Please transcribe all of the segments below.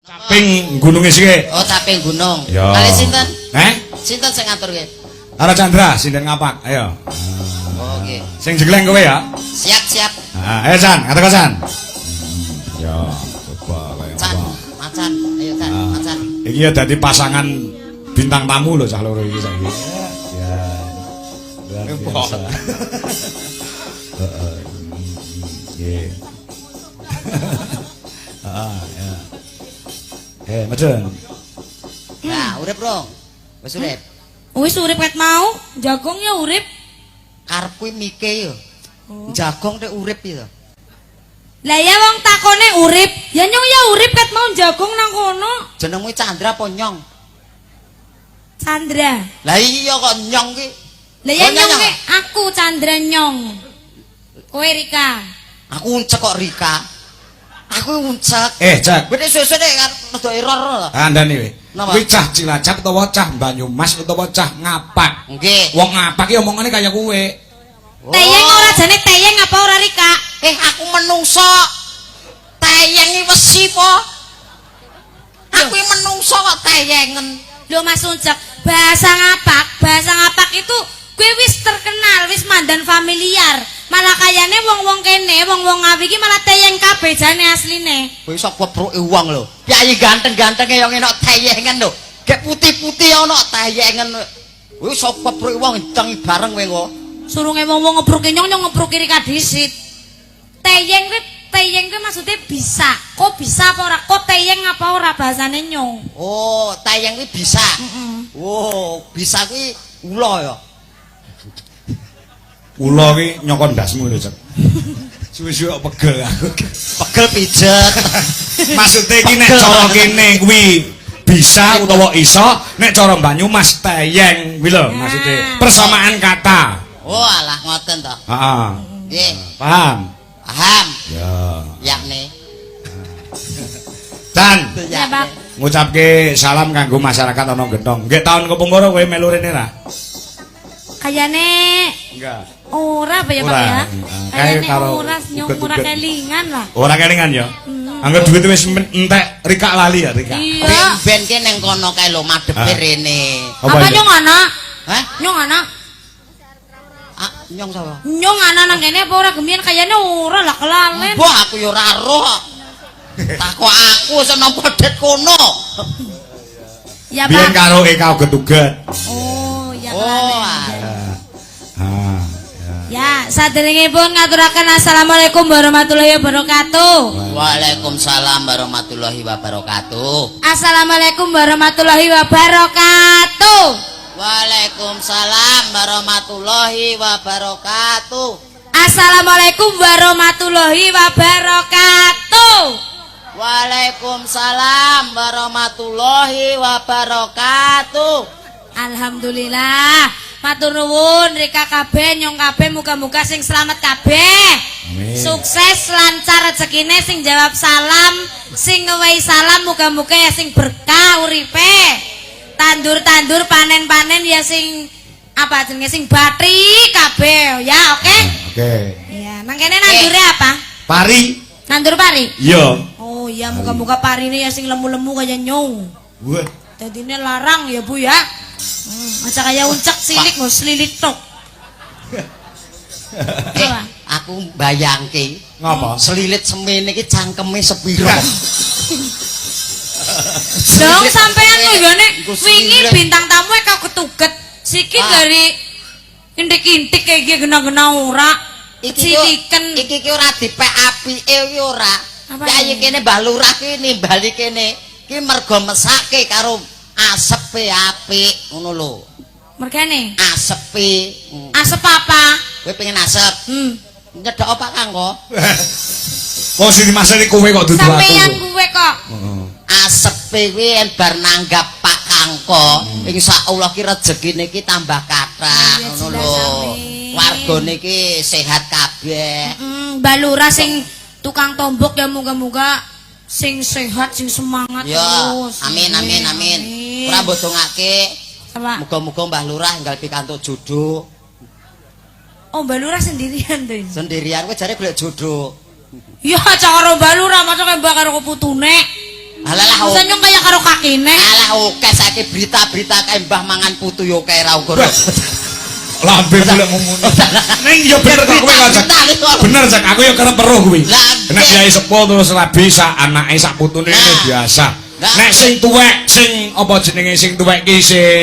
Caping gununge sik. Oh, caping gunung. Ya. Kali sinten? Sinten sing ngaturke? Ara Chandra, sinden ngapak. Ayo. Oh, nggih. Sing jegleng kowe ya. Siap. Ayo Chan, ngatek Chan. Ya, coba kaya Chan, macan. Ayo Chan, macan. Iki ya dadi pasangan bintang tamu lho cah loro iki saiki. Ya. Luar biasa. Heeh. Nggih. Ya. Macen. Nah, urip, Bro. Wis urip. Wis urip ket mau, jagung ya urip. Karepku mike yo. Jagong nek urip iki to. Lah ya wong takone urip, ya nyong ya urip ket mau jagung nang kono. Jenengmu Chandra apa Nyong? Chandra. Lah iya kok Nyong ki. Lah ya Oh, nyong Nyong. ki aku Chandra Nyong. Kowe Rika. Aku uncek kok Rika. Aku uncek. Cak. Wis sesuk nek rada error. Kandhane kowe. Napa? Kuwi cah Cilacap utawa cah Banyumas utawa cah Ngapak? Nggih. Wong Ngapak iki omongane kaya kowe. Teyeng ora jane teyeng apa ora Rika? Aku menungso. Tayeng wesi po. Aku menungso kok tayengen. Lho Mas Uncek, bahasa ngapak itu gue wis terkenal, wis mandan familiar. Malah kayane wong-wong kene, wong-wong ngawi iki malah teyeng kabeh jane asline. Kowe iso kepruke wong lho. Piye ganteng-gantenge yo enak tayengen lho. Gek putih-putih ono tayengen. Kowe iso kepruke wong enceng bareng kowe kok. Surunge wong-wong ngepruke nyong ngepruki Rika dhisit. Teyeng kuwi maksudnya bisa. Kok bisa apa ora? Kok teyeng apa ora bahasane nyong? Oh, tayeng kuwi bisa. Oh, bisa kuwi ula ya. Ula ki nyokon ndasmu lho, Cek. Suwe-suwe kok pegel aku. Pegel pijet. Maksudnya iki nek cara kene kuwi bisa utawa iso, nek cara Banyumas teyeng kuwi lho maksudnya. Persamaan kata. Oh, alah ngoten to. Heeh. Nggih, Paham? paham. Ya. Yakni. Dan Ya, Pak. ngucapke salam kanggo masyarakat ana Gentong. Nggih taun kepungkur kowe melu rene ra? Kayane Enggak. ora apa ya Pak Ora. ya? Kayak Kayane karo ora nyong ora uget-uget. kelingan lah. Ora kelingan ya. Angger duit wis entek Rika lali ya Rika. Iya. Ben ki ning kono kae lho madhepe rene. Apa iya? nyong ana? Hah? Nyong ana? Ah, Nyong sapa? Nyong ana nang kene apa ora gemien kayane ora lah kelalen. Mbah aku ya ora roh. Takok aku sing nampa det kono. Ya Biyen Pak. karo Eka uget-uget. Oh, ya Oh, kelalen. Ah. Ya, saderengipun ngaturaken assalamualaikum warahmatullahi wabarakatuh. Waalaikumsalam warahmatullahi wabarakatuh. Assalamualaikum warahmatullahi wabarakatuh. Waalaikumsalam warahmatullahi wabarakatuh. Assalamualaikum warahmatullahi wabarakatuh. Waalaikumsalam warahmatullahi wabarakatuh. Alhamdulillah. Matur nuwun Rika kabeh nyong kabeh muga-muga sing selamat kabeh. Amin. Sukses lancar rezekine sing jawab salam, sing ngewehi salam muga-muga ya sing berkah uripe. Tandur-tandur panen-panen ya sing apa jenenge sing batri kabeh ya, oke? Oke. Iya, mangkene nandure apa? Pari. Nandur pari. Iya. Oh iya, muga-muga parine ya sing lemu-lemu kaya nyong. Wah. Dadine larang ya Bu ya. Aja kaya uncek silik nggo slilit tok. Aku bayangke Ngapa? selilit semene iki cangkeme sepiro. Dong sampean nggone Nggo wingi slilit. bintang tamu kok ketuget. Sikit dari intik-intik kayak gini gena-gena ora. Siliken. Iki ki ora dipek apike iki ora. Apa Kayak ini? kene Mbah Lurah ki nimbali kene. Ki mergo mesake karo asepe apik ngono lho. Mergane. Asepe. Asep apa? Kowe pengen asep. Nyedok apa Kanggo? Wong sing dimasani kowe kok dudu aku. Sampeyan kuwe kok. Asepe kuwi yen bar nanggap Pak Kangko, insyaallah ki rezekine ki tambah kathah Ya, ngono jelas, lho. amin. Wargane ki sehat kabeh. Mbak Lurah sing tukang tombok ya moga-moga sing sehat, sing semangat Ya, terus. amin amin amin. Ora mbok dongake. Apa? Muga-muga Mbah Lurah enggal pikantuk jodoh. Oh, Mbak Lurah sendirian tuh. Sendirian kowe jare golek jodoh. Ya, aja karo Mbak Lurah, masa kaya Mbak karo putune. Alah Senyum kaya karo kakine. Alah oke saiki berita-berita kae Mbah mangan putu yo kae ra ukur. Lambe golek ngono. Ning ya bener kok kowe ngajak. Bener Cak, aku ya kerep weruh kuwi. Nek Kyai Sepuh terus rabi sak anake sak putune biasa. Nek sing tuwek sing apa jenenge sing tuwek ki sing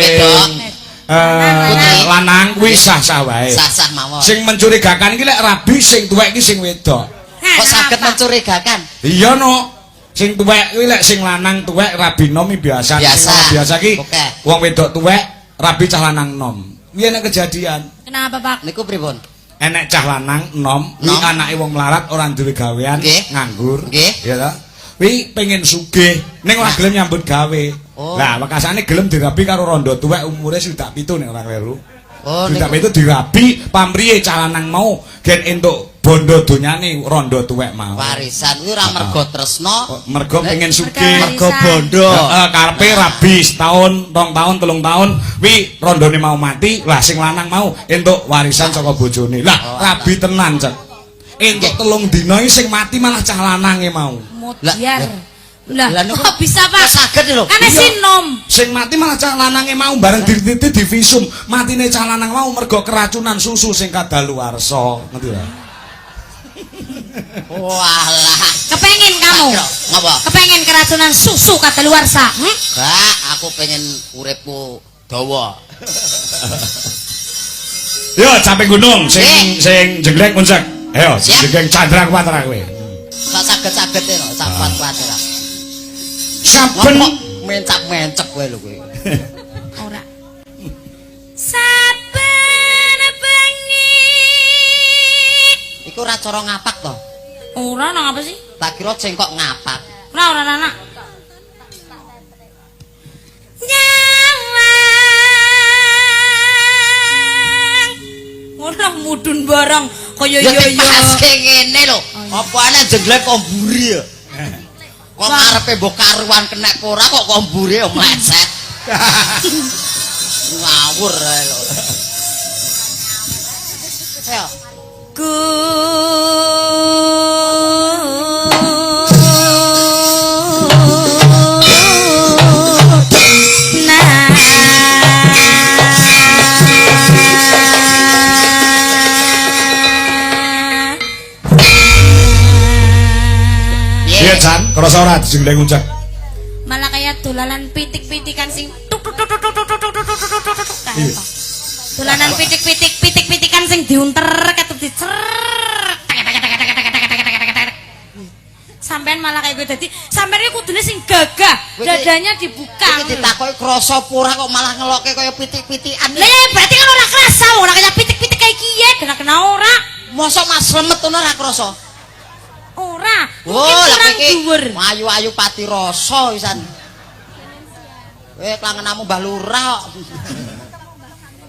lanang kuwi sah-sah wae. Sah-sah mawon. Sing mencurigakan iki lek rabi sing tuwek ki sing wedok. Kok saged mencurigakan? Iya no. Sing tuwek kuwi lek sing lanang tuwek rabi nom biasa. Biasa ki wong wedok tuwek rabi cah lanang nom. Kuwi ana kejadian. Kenapa, Pak? Niku pripun? Enek cah lanang nom, kuwi anake wong melarat ora duwe gawean, nganggur. Ya ta? Kuwi pengen sugih, ning ora gelem nyambut gawe. Lah, wekasane gelem dirabi karo rondo tuwek umure 7 nek ora kleru. Oh, niku itu dirabi pamriye cah lanang mau gen entuk bondo donyane rondo tuwek mau. Warisan kuwi ora mergo tresno, mergo pengen sugih, mergo bondo. Karepe rabi setahun, 2 tahun, 3 tahun, kuwi rondone mau mati, lah sing lanang mau entuk warisan saka bojone. Lah, rabi tenan, Cek. Entuk 3 dina iki sing mati malah cah lanange mau. Mutiar. Lah, kok bisa Pak? Saged lho. Kan sinom. Sing mati malah cah lanange mau bareng dititi divisum. Matine cah lanang mau mergo keracunan susu sing kadaluwarsa. Ngerti ora? Walah. Kepengen kamu? Ngapa? Kepengen keracunan susu kadaluwarsa? Enggak, aku pengen uripku dawa. Yo, capek gunung sing jenglek muncak. Ayo, jenglek Chandra Kuwatra kowe. Sak saged-sagede no, sak kuat-kuate lah. Saben mencak-mencek kowe lho kowe. Ora. Saben bengi. Iku ora cara ngapak to? Ora nang apa sih? Tak kira jengkok ngapak. Ora anak. Nyawang. Ora mudun barang kaya yo. Paske ngene lho. Apa ana jenglek kok mburi ya? Kok ngarepe mbok karuan kenek ora kok mburi yo mlecet. Ngawur ae lho. Ayo. Iya Jan, krasa ora dijengleng uncak. Malah kayak dolanan pitik-pitikan sing tuk tuk tuk tuk tuk tuk tuk tuk tuk tuk tuk tuk. Dolanan pitik-pitikan sing diunter ketep dicer. Sampean malah kayak gue tadi, sampean iki kudune sing gagah, dadanya dibuka. Iki ditakoki krasa pura kok malah ngeloke kaya pitik-pitikan. Lah berarti kan ora krasa, ora kayak pitik-pitik kayak kiye, kena ora. Mosok Mas Lemet ngono ora krasa. Ora. Oh, lha iki ayu-ayu pati rasa pisan. Klangenamu Mbah Lurah kok.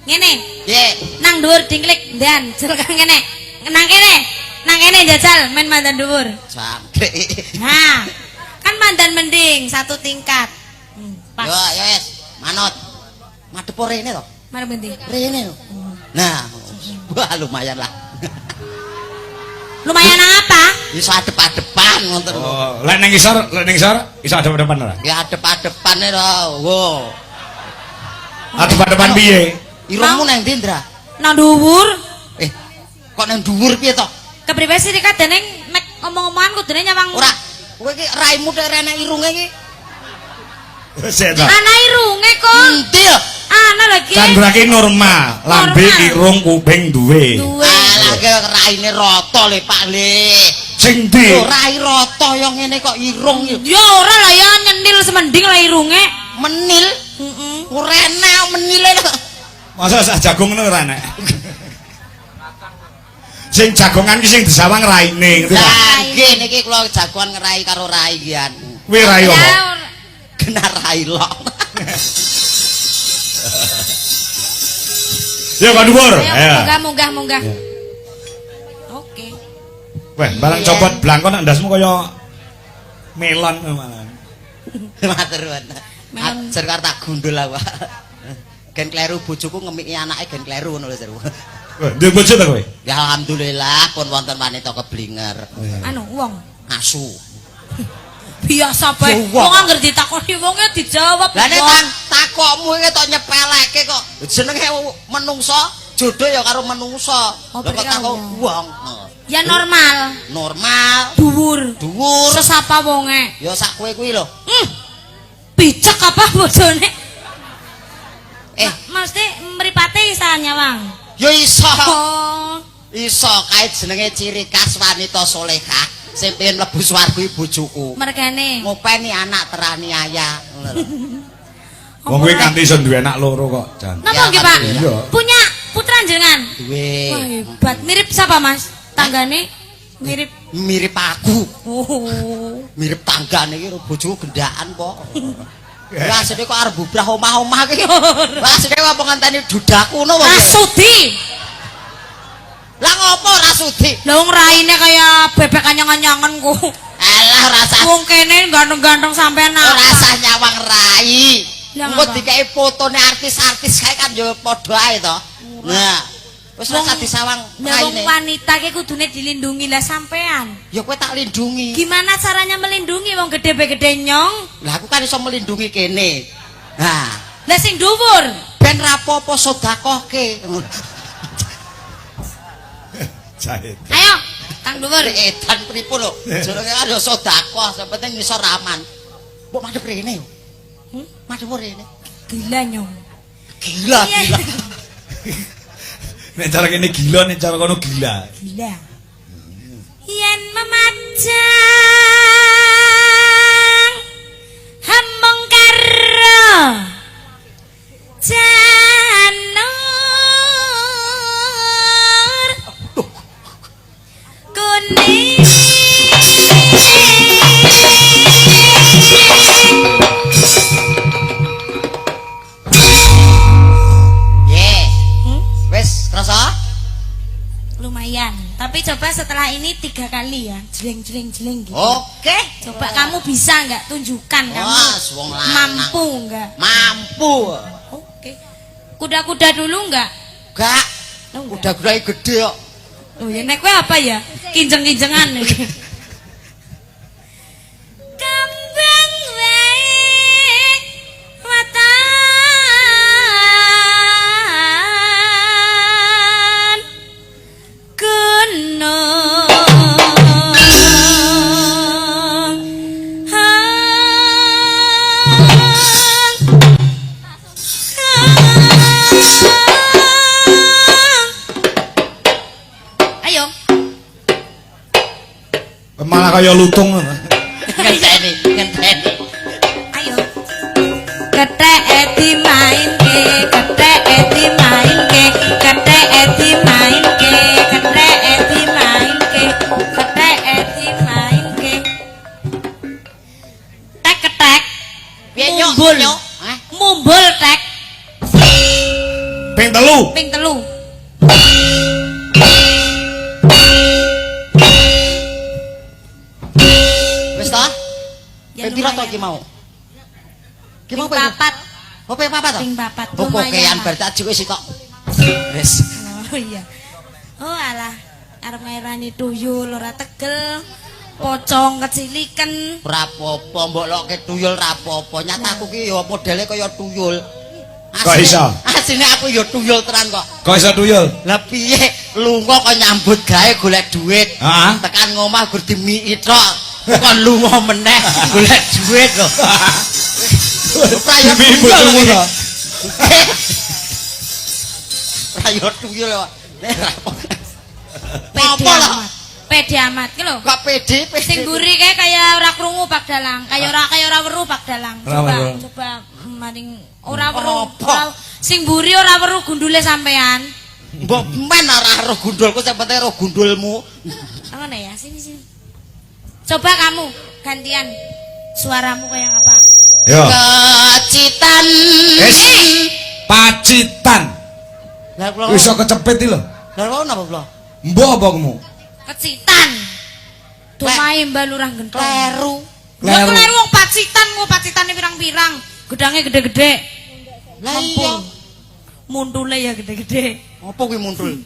Ngene. Nggih. Nang dhuwur dingklik ndan, jel ngene. Nang kene. Nang kene jajal main mandan dhuwur. Jangkrik. Nah, kan mandan mending 1 tingkat. Pas. Yo, wis, manut. Madhep rene to? Mari mending. Rene lho. Nah, wah lumayan lah. Lumayan apa? Iso adep-adepan ngoten. Oh, lek ning isor iso adep-adepan ora? Ya adep-adepane lho. Wo. Adep-adepan piye? Irungmu nang ndi, Ndra? Nang dhuwur. Kok nang dhuwur piye to? Kepriwe sih kadene mek omong-omongan kudune nyawang. Ora. Kowe iki raimu tek rene irunge iki. Wis ta. Ana irunge kok. Endi ya? Ana lagi. Chandra ki normal, lambe irung kuping duwe. Alah ke raine rata le Pak le. Sing ndi? Yo rai rata yo ngene kok irung yo. Yo ora lah ya nyendil semending lah irunge. Menil. Heeh. Rene menile lho. Masa sak jagung ngono ora nek. Sing jagongan ki sing disawang raine, ngerti ta? Lah nggih niki kula jagoan ngerai karo rai kian. Kuwi rai opo? Genar rai lok. Ya kan dhuwur. Ayo munggah. Oke. Weh, barang copot blangkon nak ndasmu kaya melon malah. Matur nuwun. Ajar karo tak gundul awak. Gen kleru bojoku ngemiki anake gen kleru ngono lho jar. Weh, ndek bojo ta kowe? Ya alhamdulillah pun wonten wanita keblinger. Anu wong Asu. Biasa bae. Wong anggere ditakoni wong ya dijawab. Lah nek takokmu iki tok nyepelekke kok. Jenenge menungso jodoh ya karo menungso. Lah kok takok wong. Ya normal. Normal. Dhuwur. Dhuwur. Sesapa wonge? Ya sak kowe kuwi lho. Picek apa bojone? Mesti mripate isa nyawang. Ya iso. Oh. Iso kae jenenge ciri khas wanita salehah sing pengen mlebu swarga bojoku. Mergane Ngopeni anak terani ayah. Wong kuwi kanthi iso duwe anak loro kok, Jan. Napa nggih, Pak? Iya. Punya putra jenengan? Duwe. Wah, hebat. Mirip siapa, Mas? Tanggane mirip Mirip aku. Oh. Mirip tanggane iki bojoku gendaan kok. Lah asline kok arep bubrah omah-omah iki. Lah asline kok apa ngenteni dudaku ngono wae. Rasudi. Lah ngopo rasudi? Lah wong raine kaya bebek anyang-anyangen ku. Alah rasa Wong kene ganteng-ganteng sampean apa? rasa nyawang rai. Lah Engko ngapa? dikeki fotone artis-artis kae kan yo padha ae to. Nah, wis rasa disawang Lah wong raine. wanita ki kudune dilindungi lah sampean. Ya kowe tak lindungi. Gimana caranya melindungi wong gede-gede nyong? Lah aku kan iso melindungi kene. Nah, Lah sing dhuwur. ben rapopo sedekahke. Jahit. Ayo, kang dhuwur. Edan pripun lho. Jenenge ada sedekah, sing penting iso raman. Mbok madhep rene yo. Madhep rene. Gila nyong. Gila, Iya. gila. Nek cara kene gila, nek cara kono gila. Gila. Yen memajang hambung karo janur kuning Wes, krasa? lumayan. Tapi coba setelah ini 3 kali ya, jeleng-jeleng gitu. Oke. Coba kamu bisa nggak tunjukkan kamu Wah, wong lanang. mampu nggak? Mampu. Oke. Kuda-kuda dulu nggak? Gak. Oh, nggak. Udah gede gede kok. Oh ya nek kowe apa ya? Kinjeng-kinjengan. Kambang wae watan gunung ayo Malah kaya lutung ngono. Ngenteni, ngenteni. ayo kethek dimainke kethek dimainke kethek dimainke kethek dimainke kethek dimainke tek ketek Piye nyok? Mumbul. Nyok? Hah? mumbul tek Ping telu. ping 3 Wes ta? Ya, Ping pira to lumayan. iki mau? Ki ping mau ping 4 Oh, ping papat to? ping 4 Oh, kokean berarti aja wis tok. Wes. oh iya oh alah arep ngairani tuyul ora tegel pocong keciliken Rapopo mbok lokke tuyul rapopo. Nyataku ki ya modele kaya tuyul. Kok iso? Asline aku ya tuyul tenan kok. Kok iso tuyul? Lah piye lunga kok nyambut gawe golek duit. Heeh. Tekan ngomah gur dimiki tok. Kon lunga meneh golek duit lho. Prayo Demi tuyul bojomu lho. to. Prayo tuyul lho. pede Apa lah? amat pede amat ki lho Kok pede sing mburi kae kaya ora krungu Pak Dalang kaya ora weruh Pak Dalang Ora weruh. coba maring ora weruh Apa? sing mburi ora weruh gundule sampean Mbok men ora roh gundulku sing penting roh gundulmu. ngono ya sini coba kamu gantian suaramu kayak apa Yo. Kecitan. Wis. Pacitan. Lah kula. Iso kecepet iki lho. Lah kula napa kula? Mbok apa kamu? kecitan Dumai Mbak Lurah Gentong Kleru. Lah kleru wong pacitan kok pacitane pirang-pirang gedange gede-gede Lah iya. muntule ya gede-gede Apa kuwi muntul?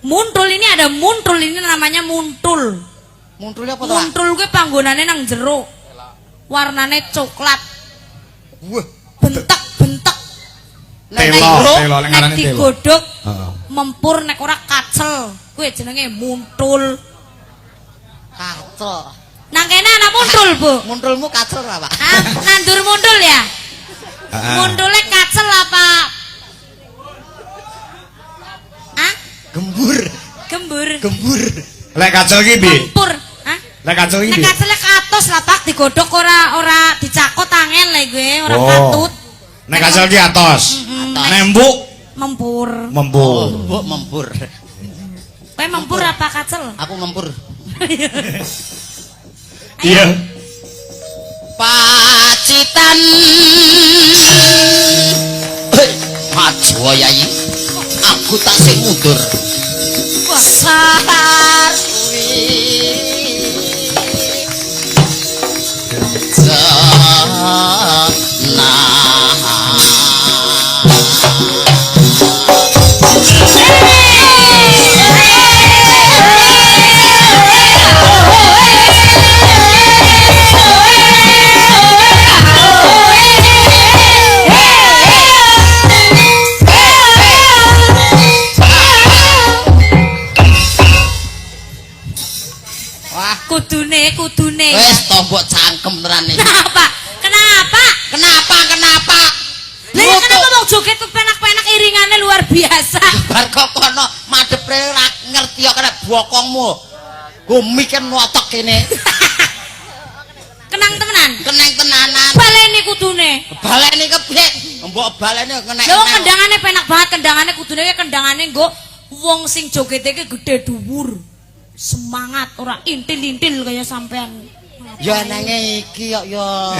muntul ini ada muntul ini namanya muntul Muntulnya apa to? muntul gue panggonane nang jero warnane coklat. Wah, Bentek-bentek. Telo nek ngarane telo. Digodhog. Heeh. Mempur nek ora kacel. Kuwi jenenge muntul. kacel. Nang kene ana muntul, Bu. Muntulmu kacel ora, Pak? Ah, nandur muntul ya? Muntulnya kacel apa? Hah? Gembur. Gembur. Lek kacel ki piye? Mempur. Hah? Lek kacel ki Nek piye? kacele katos lah Pak digodhog ora dicakot angel lho gue, ora Oh. katut. Nek kacel ki atos. Nek empuk Mempur. mempur. Mbok mempur. Kowe mempur apa kacel? Aku mempur. Iya. Pacitan. Maju Yai. Aku tasik mundur. Sabar kudune. wes tombok cangkem tenan iki. Kenapa? Lah kenapa mau joget tuh penak-penak iringannya luar biasa. Bar kok kono madhep ora ngerti kok kena bokongmu. Go mikir notok kene. Kenang temenan. Keneng tenanan. Baleni kudune. Baleni kepiye? Mbok baleni kenek. Lho kendangane penak banget, kendangane kudune kendangane nggo wong sing jogete iki gedhe dhuwur. Semangat ora intil-intil kaya sampean. Ya nange iki kok ya.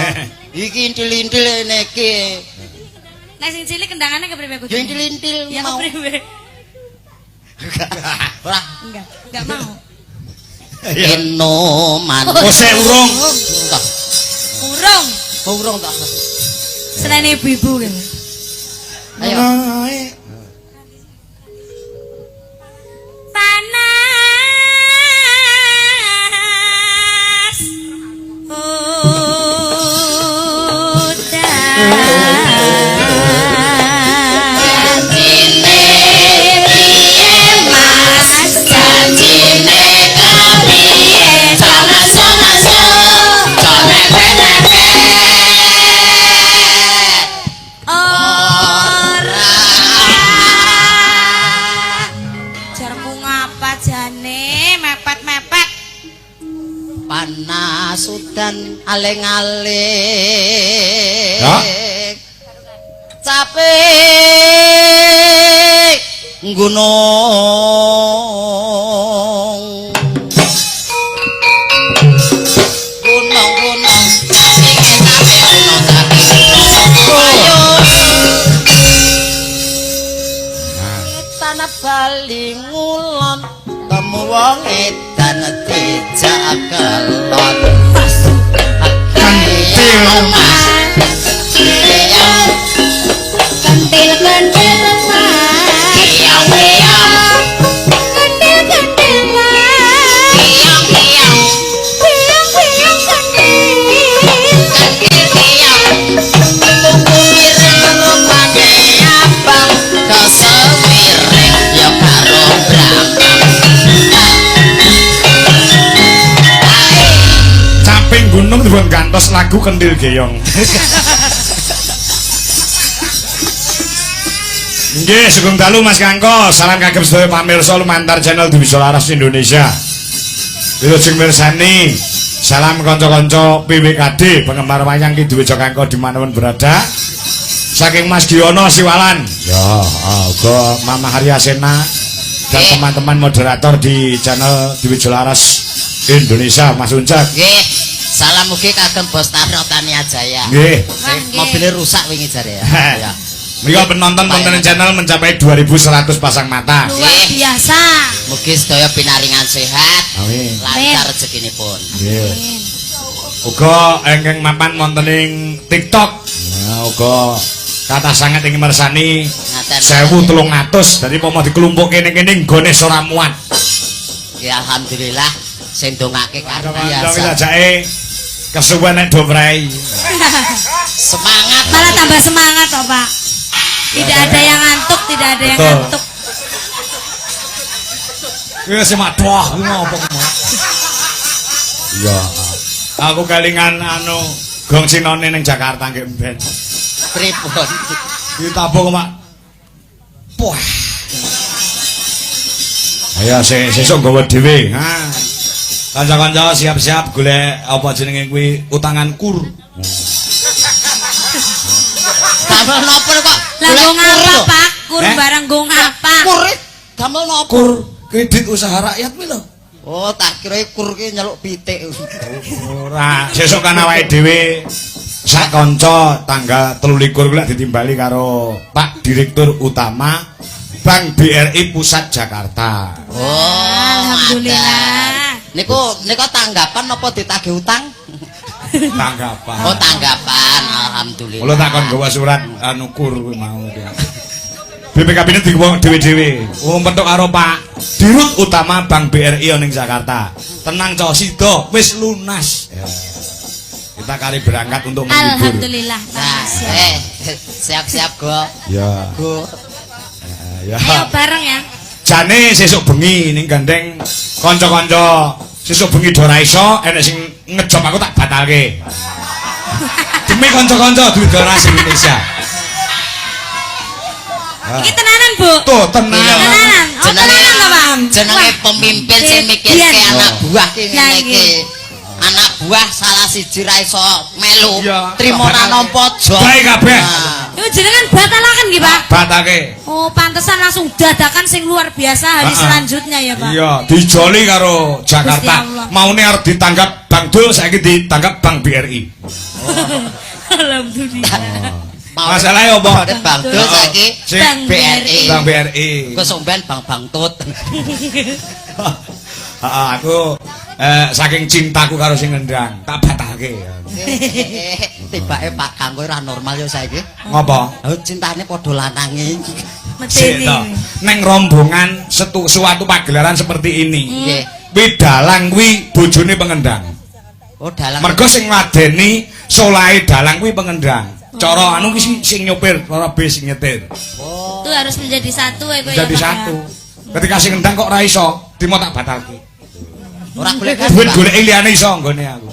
Iki intil-intil iki. Nek sing cilik kendangane kepriwe kudune? Ya intil-intil Ya mau. kepriwe? Ora. Enggak mau. Eno man. Oh, sik urung. Urung. Urung tak. Senene ibu-ibu kan. Ayo. Panas Panasudan aling-aling. Ya. Capek gunung. Gunung-gunung capek gunung ayo. Tanah Bali ngulon temu wong edan dijak kelon. Kantil mas. Kentil mas. Kiyang-kiyang. Kentil mas. Kiyang-kiyang. Kiyang-kiyang kentil. Tuku mireng rupane abang kesemireng ya karo brambang. Caping gunung dipun gantos lagu Kendil Geyong. Nggih, sugeng dalu Mas Kangko. Salam kagem sedaya pamirsa lumantar channel Dewi Solaras Indonesia. Wilujeng mirsani. Salam kanca-kanca PWKD penggemar wayang Ki Dewi Kangko dimanapun berada. Saking Mas Giono Siwalan. Ya, uga Mama Haryasena dan teman-teman moderator di channel Dewi Solaras Indonesia, Mas Uncak. Nggih, salam mugi kagem Bos Tarno Tania Jaya. Nggih. Mobilnya rusak wingi jare ya. Ya. Menika penonton konten channel mencapai 2100 pasang mata. Luar biasa. Mugi sedaya pinaringan sehat. Amin. Lancar rezekinipun. Nggih. Uga engkang mapan wonten ing TikTok. Nah, uga kathah sanget ing mirsani 1300 dari pomo dikelumpukke ning kene nggone ora muat. Ya alhamdulillah sing ndongake karep Kanca-kanca biasa. jake Kesuwen nek do prei. Semangat. Malah tambah semangat toh, Pak. Tidak ada yang ngantuk, tidak ada yang Betul. ngantuk. Kuwi sing madoh kuwi ngopo kuwi. Iya. Aku kelingan anu gong sinone ning Jakarta nggih ben. Pripun? Iki tabung Mak. Wah. Ayo sesuk nggawa dhewe. Ha. Kanca-kanca siap-siap golek apa jenenge kuwi utangan kur. Damel napa kok? Lah nggo ngapa, lho? Pak? Kur barang nggo ngapa? Kur damel napa? Kur kredit usaha rakyat kuwi lho. Oh, tak kira kur ki nyeluk pitik. Ora, sesuk kan awake dhewe sak kanca tanggal 23 kuwi ditimbali karo Pak Direktur Utama Bank BRI Pusat Jakarta. Oh, Alhamdulillah. Niku tanggapan apa ditagih utang? Tanggapan. Oh, tanggapan. Alhamdulillah. Kula tak kon gawa surat anu kur kuwi mau. BPKB ini digawa dhewe-dhewe. Mentok karo Pak Dirut Utama Bank BRI ning Jakarta. Tenang cok sida wis lunas. Ya. Kita kali berangkat untuk menghibur. Alhamdulillah. Nah, siap-siap go. Ya. Go. Ya. Ayo bareng ya. Jane sesuk bengi ning gandeng kanca-kanca sesuk bengi do ora iso enek sing ngejob aku tak batalke. Demi kanca-kanca durasi Indonesia. Iki tenanan, Bu. Tuh tenang. Tenanan. Oh, tenanan to, Pak. Jenenge pemimpin sing mikirke anak buah ki ngene iki. nggih. Anak buah salah siji ra iso melu. Iya. Trimo ra nampa job. Baik kabeh. Iku jenengan batalaken nggih, Pak. Batake. Oh, pantesan langsung dadakan sing luar biasa hari selanjutnya ya, Pak. Iya, dijoli karo Gusti Jakarta. Allah. Maune arep ditanggap Bank Dul, saiki ditanggap Bank BRI. Alhamdulillah. Masalahnya apa? Bang Dul saiki Sing Bank BRI. Bank BRI. Kesomben Bang Bangtut. Aku saking cintaku karo sing ngendang, tak batalke. Tibake Pak Kang kowe ora normal ya saiki. Ngopo? Oh, cintane padha lanange. Medeni. Neng rombongan suatu pagelaran seperti ini. Nggih. Kuwi dalang kuwi bojone pengendang. Oh, dalang. Mergo sing ngladeni solahe dalang kuwi pengendang. Cara anu ki sing nyopir, cara bis sing nyetir. Oh. Itu harus menjadi satu ya, Pak. Jadi satu. Ketika sing ngendang kok ora iso, dimo tak batalke. Ora golek Duit golek liyane iso nggone aku.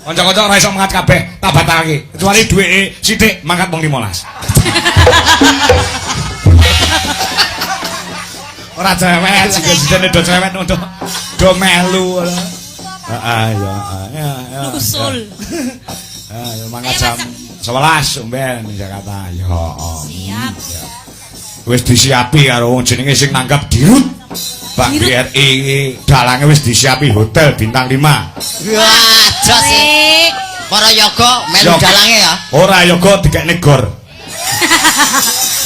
Kanca-kanca ora iso mangkat kabeh, tak batalke. Kecuali duweke sithik mangkat wong 15. Ora cewek, sing do cewek do melu. Heeh, ya. Usul. Ya mangkat jam 11 umben ning Jakarta. Ya. Siap. Wis disiapi karo wong jenenge sing nanggap Dirut. Bank BRI dalange wis disiapi hotel bintang 5. Wah, jos. Baik. Para yoga melu dalange ya. Ora yoga dikekne gor.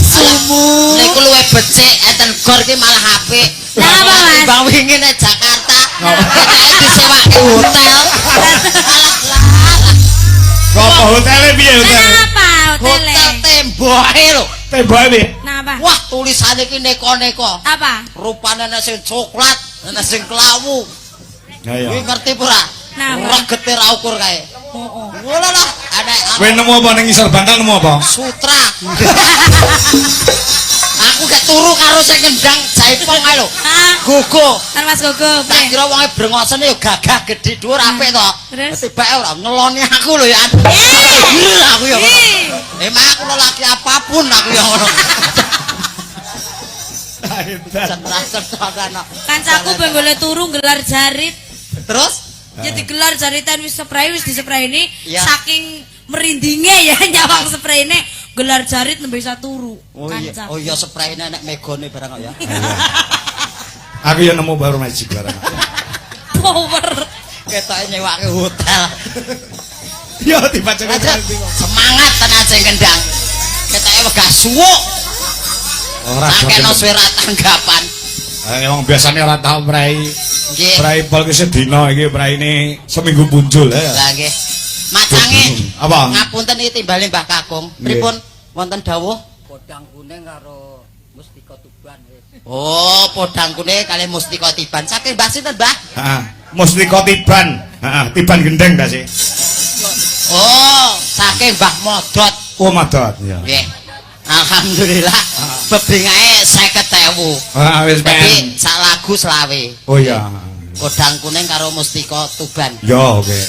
Sumu. Niku luwe becik enten gor ki malah apik. Lah apa, Mas? Bang wingi nek Jakarta. Disewake hotel. Apa hotele piye hotel? Kenapa hotelnya? Hotel temboke lho. Temboke piye? Kenapa? Wah, tulisane ki neko-neko. Apa? Rupane ana sing coklat, ana sing klawu. Ya ya. Kuwi ngerti ora? Nah, Regete ra ukur kae. Oh, oh. Ngono lah, ana Kowe nemu apa ning isor bantal nemu apa? sutra. Aku gak turu karo sing ngendang jaipong ae lho. Ah, Gogo. kan Mas Gogo. Tak kira wonge brengosene ya gagah gedhe dhuwur apik to. Terus? Tibake ora ngeloni aku lho ya. Aku ya ngono. Emang aku lelaki apapun aku ya ngono. Cerdas-cerdasan. Kancaku ben golek turu gelar jarit. Terus Ya digelar jaritan wis spray wis disepray ini Iya. saking merindingnya ya nyawang spray ini gelar jarit nembe bisa turu. Oh iya sprayne nek megone barang kok ya. Aku ya nemu baru magic barang. Power. Ketoke nyewake hotel. Yo dibaca Aja semangat tenan sing kendang. Ketoke wegah suwuk. ora Sakeno suwe ra tanggapan. Emang biasanya ora tau prai. Nggih. Prai pol ki sedina iki praine seminggu muncul ya. Lah nggih. Macange. Apa? Ngapunten iki timbale Mbah Kakung. Nggih. Pripun wonten dawuh? Podang kuning karo Mustika Tuban. Oh, podang kuning kali Mustika Tiban. Saking Mbah sinten, Mbah? Heeh. Mustika Tiban. Heeh, Tiban gendeng ta sih. Oh, saking Mbah Modot. Oh, madot. Ya. Nggih. Alhamdulillah bebingae 50.000. Ah, wis Jadi men. sak lagu selawe. Oh iya. Kodang kuning karo Mustika Tuban. Yo, oke.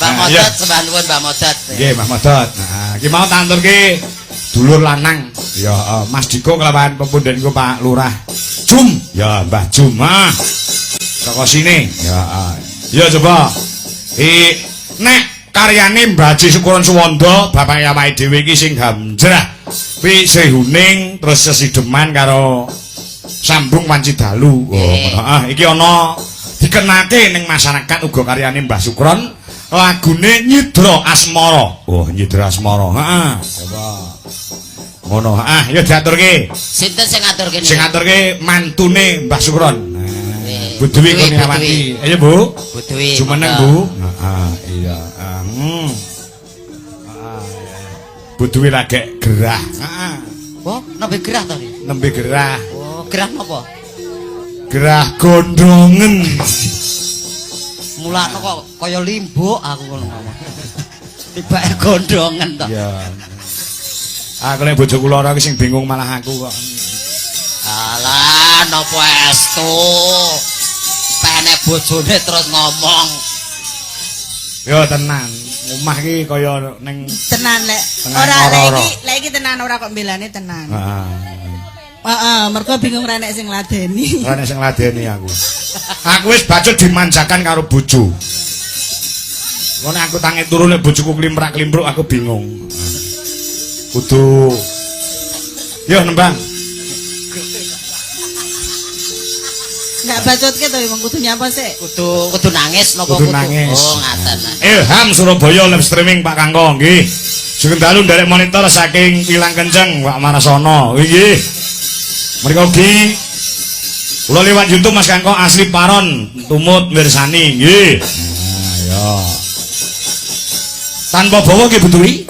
Mbah Nah, iya. Modot sembah nuwun Mbah Modot. Nggih, Mbah Madot. Nah, iki mau tak aturke dulur lanang. Ya, Mas Diko kelawan pepundhenku Pak Lurah. Jum. Ya, Mbah Jum. Ah. Saka sini. Ya. Ya coba. Nek karyane Mbah Haji Syukuron Suwanda, bapak yamai dhewe iki sing gamjrah. Pi Sehuning terus sesideman karo Sambung Wanci Dalu. Oh, ngono. Iki ana dikenake ning masyarakat uga karyane Mbah Syukron. Lagune Nyidra Asmara. Oh, Nyidra Asmara. Heeh. Coba. Ngono. Ya diaturke. Sinten sing ngaturke niki? Sing ngaturke mantune Mbah Syukron. Bu Dewi Bu Dewi, Kurniawati. Ayo, Bu. Bu Dewi. Jumeneng, Bu. Iya. Bu Dewi lagi gerah. Oh, nembe gerah to iki? Nembe gerah. Oh, gerah napa? Gerah gondongen. Mulane kok kaya limbuk aku ngono ngomong. Tibake gondongen to. Iya. Aku nek bojoku lara iki sing bingung malah aku kok. Alah, napa estu? Penek bojone terus ngomong. Yo tenan. Omah iki kaya ning Tenan lek Tengah ora ngoro-ngoro. lek iki tenan ora kok mbelane tenan. heeh. Heeh, mergo bingung ra nek sing ngladeni. Ora nek sing ngladeni aku. Aku wis bacut dimanjakan karo bojo. Ngono aku tangi turu nek bojoku klimprak-klimpruk aku bingung. Kudu yo nembang. Enggak bacotke to wong kudu nyapa sik. Kudu nangis napa Kudu nangis. Oh, ngaten. Ilham Surabaya live streaming Pak Kangko nggih. Sugeng dalu nderek monitor saking Pilang Kenceng Pak Marasana. Nggih. Mriko ugi kula liwat YouTube Mas Kangko asli Paron tumut mirsani nggih. Nah, ya. Tanpa bawa nggih Bu Dewi.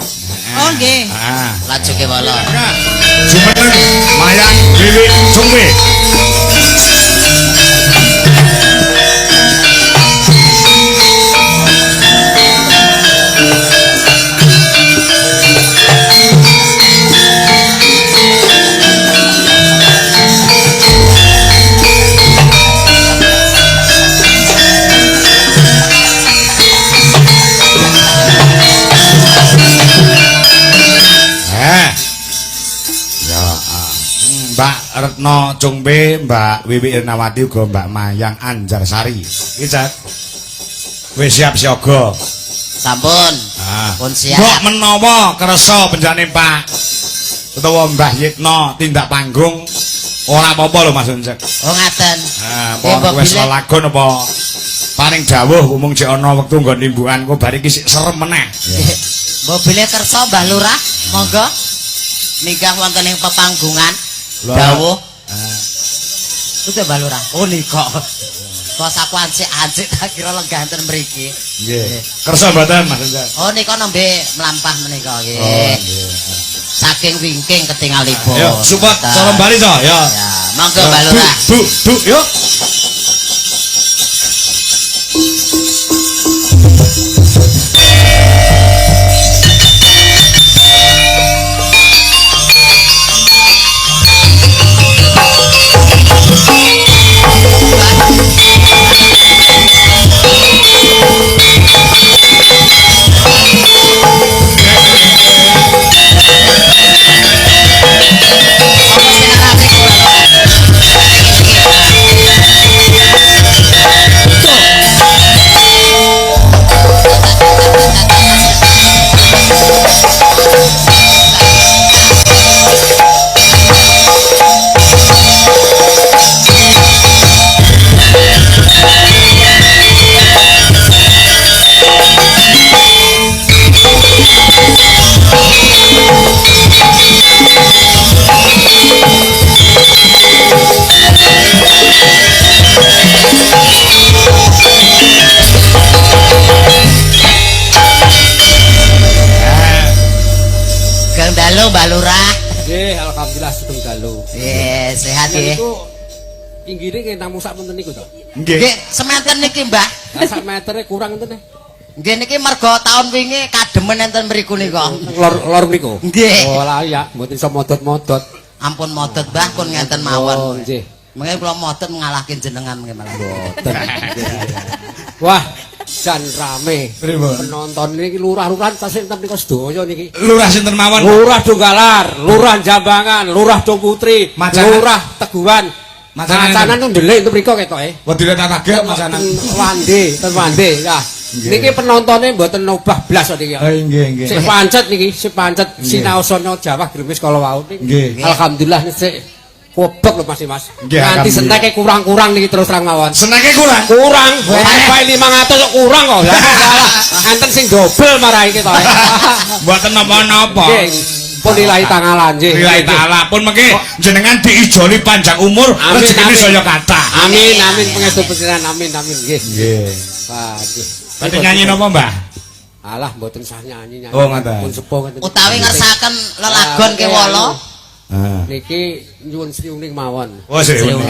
Oh nggih. Laju ke wala. Jumeneng Mayang Wiwik Sungwe. Mbak Retno Cungpe, Mbak Wiwi Irnawati uga Mbak Mayang Anjarsari. Iki Cak. Wis siap siaga. Sampun. Pun siap. Mbok menawa kersa penjane Pak utawa Mbah Yitno tindak panggung ora apa-apa lho Mas Uncek. Oh ngaten. Apa wis lelagon apa paling dawuh umung jek ana wektu nggon nimbukan kok bar iki sik serem meneh. Mobile kersa Mbah Lurah, monggo. Nikah wonten ing pepanggungan. Dawuh. Itu Mbah Lurah. Oh nika. Kok saku ancik-ancik tak kira lengganten mriki. Nggih. Kersa mboten Mas Uncek. Oh nika nembe mlampah menika nggih. Oh nggih. Saking wingking ketingalipun. Ayo support calon bali to ya. Ya, monggo Mbah Lurah. Bu, yuk. Dalu Mbah Lurah. Nggih, alhamdulillah sugeng dalu. Nggih, sehat nggih. Niku pinggire nggih namung sak punten niku to. Nggih. Nggih, sementen niki Mbah. Lah sak metere kurang enten. Nggih niki mergo taun wingi kademen enten mriku nika. Lor mriku. Nggih. Oh lah ya, mboten iso modot-modot. Ampun modot Mbah pun ngenten mawon. Oh, nggih. Mengke kula modot ngalahke jenengan mengke malah. Mboten. Wah, jan rame. Pripun? Penonton niki lurah-lurahan tasih enten nika sedaya niki. Lurah sinten mawon? Lurah Donggalar, Lurah Jambangan, Lurah Dongputri, Macanan. Lurah Teguhan. Macanan nu ndelik itu mriku ketoke. Wedine tak kaget masanan. Wande ya. Niki penontonnya mboten nobah blas kok niki. Nggih. Sik pancet sinaosana Jawa Grimis kala wau niki. Nggih. Alhamdulillah sik kobok lho Mas. Nggih, Nganti alhamdulillah. seneke kurang-kurang niki terus terang mawon. Senenge kurang. Kurang, wifi 500 kok kurang kok. Enten sing dobel marahi kita. Mboten napa-napa. Nggih. Pun lillahi ta'ala nggih. Lillahi ta'ala pun mengke jenengan diijoli panjang umur, Amin, rezekine amin. saya kathah. Amin pangestu panjenengan amin nggih. Nggih. Wah, nggih. Badhe nyanyi napa, Mbah? Alah mboten sah nyanyi. Oh, ngoten. Pun sepuh ngoten. Utawi ngersaken lelagon kewala. Niki nyuwun sriuning mawon. Oh, sih. Sriuning,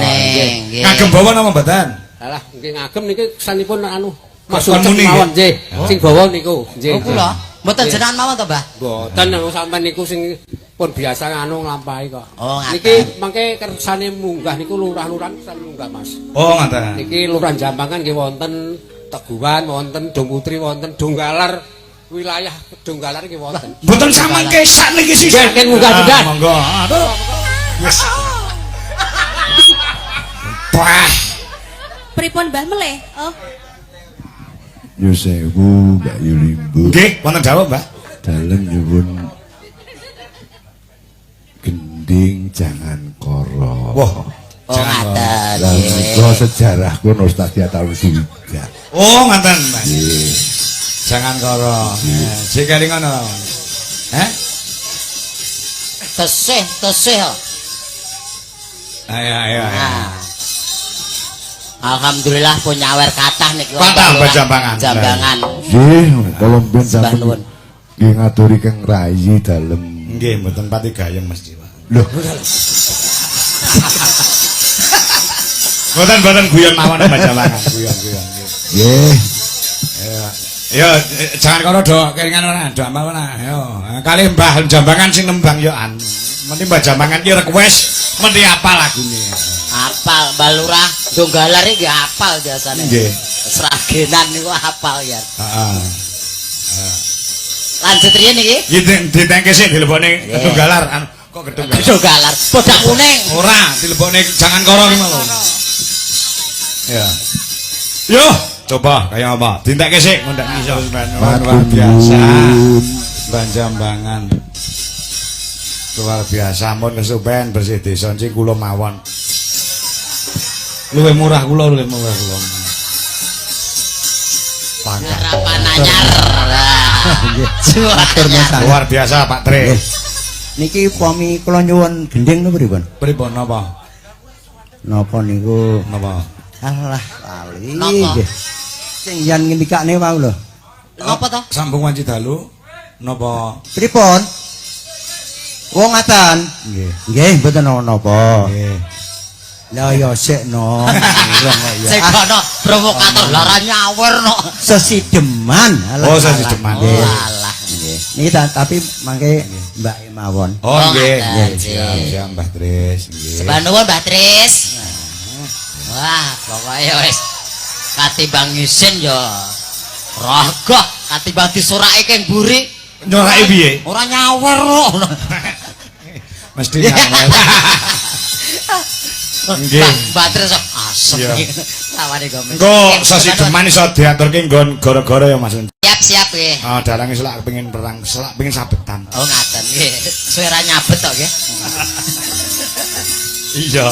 nggih. Ngagem bawa napa mboten? Alah nggih ngagem niki kesanipun anu Mas Kon Ucep muni, mawon nggih. nggih. Sing bawa niku nggih. Oh kula. Mboten Nggih. jenengan mawon to, Mbah? Mboten sampean niku sing pun biasa anu nglampahi kok. Oh, ngaten. Niki mangke kersane munggah niku lurah-lurahan kersane munggah Mas. Oh, ngoten. Niki Lurah Jambangan nggih wonten Teguhan, wonten Dongputri, wonten Donggalar, wilayah Donggalar nggih wonten. Mboten samangke sak niki sih. Nggih, nggih, munggah, munggah. Monggo. Aduh. Wis. Wah. Pripun Mbah meleh? Oh, Yo sewu Mbak Yulimbu Nggih, wonten dawuh, Mbah. dalem nyuwun gending jangan koro. Wah. Oh ngaten. Lah menika sejarahku nostalgia tahun 90. Oh, ngoten, Mbah. Jangan koro. Sik kali ngono. Tesih. Ayo. Nah. Alhamdulillah pun nyawer kathah niki. Kathah, Mbah Jambangan. Jambangan. Nggih, kula mben Sembah sampun nuwun. nggih ngaturi Kang Rayi dalem. Nggih, mboten pati gayeng Mas Jiwa. Lho, Mboten guyon mawon Mbah Jambangan. Guyon. nggih. Ya, jangan karo do keringan ora, do amal ora. Yo, kali Mbah Jambangan sing nembang yo an. Mesti Mbah Jambangan ki request mesti apa lagune. Apal Mbah Lurah Donggalar iki apal biasane. Nggih. Seragenan niku apal ya. Heeh. Lanjut riyen iki. Ditengke sik dilebone Donggalar anu kok gedung Galar. Donggalar bodak kuning. Ora, dilebone jangan koro ki mau. Ya. Yo, coba kayak apa? Dintekke sik ngundak iso luar biasa. Mbah Jambangan. Luar biasa mun kesupen bersih desa sing kula mawon. Luwih murah kula. Harapan anyar. Juara. Luar biasa Pak Tri. Niki upami kula nyuwun gending napa pripun? Pripun napa? Napa niku? Napa? Alah lali Napa? nggih. Sing jan ngendikane wau lho. Napa to? Sambung wanci dalu napa? Pripun? Wong ngaten. Nggih. Nggih, mboten napa. Nggih. Lah ya sik no. Sing kono provokator lara nyawer no. Sesideman. Oh, sesideman. Nggih. Walah. Nggih. Niki tapi mangke Mbak mawon. Oh nggih. ngaten, Siap Mbah Tris. Nggih. Sembah nuwun Mbah Tris. Wah, pokoknya wis katimbang isin ya rogoh, katimbang disurake keng buri Nyorake piye? ora nyawer no. Mesti nyawer. Nggih. Mbah Tris kok asem Iya. iki. Lawane gomes. Engko sasideman iso diaturke nggon gara-gara ya Mas. Siap nggih. Ah, dalange selak pengin perang, selak pengin sabetan. Oh ngaten nggih. Suara nyabet kok nggih. Iya.